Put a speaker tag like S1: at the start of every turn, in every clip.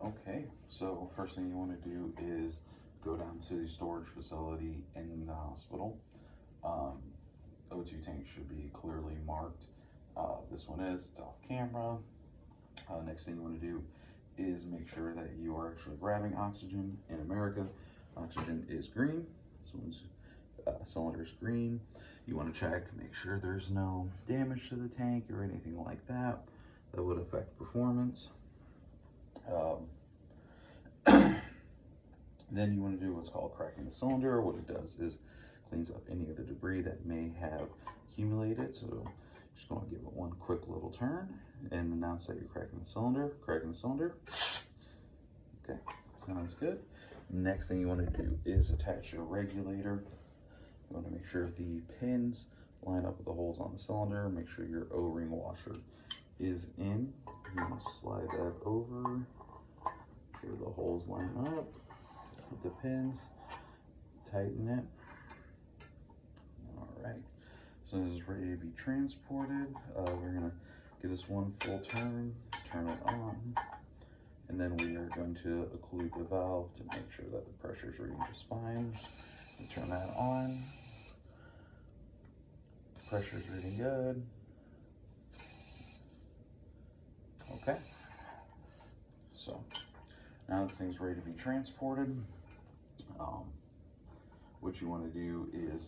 S1: Okay, so first thing you want to do is go down to the storage facility in the hospital. Um, O2 tank should be clearly marked. This one is, it's off camera. Next thing you want to do is make sure that you are actually grabbing oxygen. In America, oxygen is green. This one's cylinder's green. You want to check, make sure there's no damage to the tank or anything like that that would affect performance. Then you want to do what's called cracking the cylinder. What it does is cleans up any of the debris that may have accumulated. So just going to give it one quick little turn and announce that you're cracking the cylinder. Cracking the cylinder. Okay, sounds good. Next thing you want to do is attach your regulator. You want to make sure the pins line up with the holes on the cylinder. Make sure your O-ring washer is in. You want to slide that over. Make sure the holes line up with the pins. Tighten it. All right. So this is ready to be transported. We're going to give this one full turn, turn it on, and then we are going to occlude the valve to make sure that the pressure is reading just fine. We turn that on. Pressure's reading good. Okay. So now this thing's ready to be transported. What you want to do is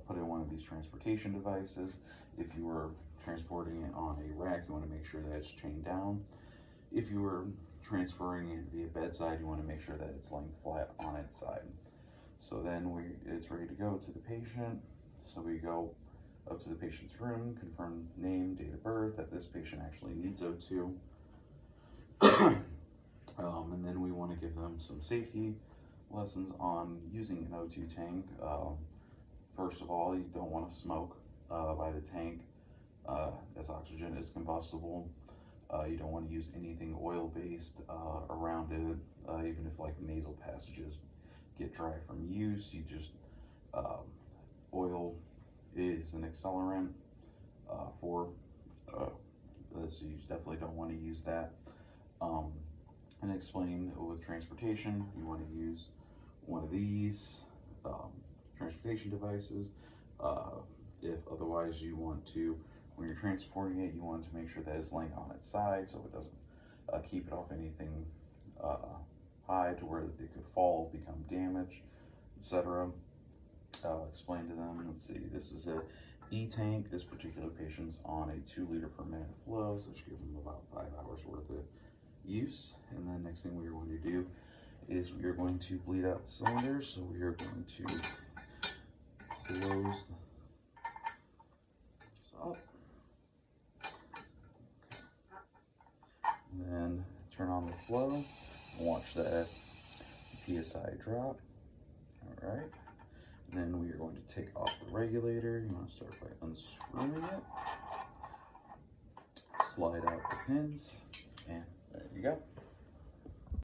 S1: put in one of these transportation devices. If you were transporting it on a rack, you want to make sure that it's chained down. If you were transferring it via bedside, you want to make sure that it's laying flat on its side. So then it's ready to go to the patient. So we go up to the patient's room, confirm name, date of birth, that this patient actually needs O2. And then we want to give them some safety lessons on using an O2 tank. First of all, you don't want to smoke by the tank, as oxygen is combustible. You don't want to use anything oil-based around it, even if like nasal passages get dry from use. You just oil is an accelerant for this, so you definitely don't want to use that. And explain with transportation, you want to use one of these transportation devices. If otherwise you want to, when you're transporting it, you want to make sure that it's laying on its side so it doesn't keep it off anything high to where it could fall, become damaged, etc. Explain to them, let's see, this is a E-tank. This particular patient's on a 2 liter per minute flow, so it should give them about 5 hours worth of use. And then next thing we are going to do is we are going to bleed out the cylinder. So we are going to close this up. And then turn on the flow and watch that PSI drop. All right. And then we are going to take off the regulator. You want to start by unscrewing it. Slide out the pins, and there you go.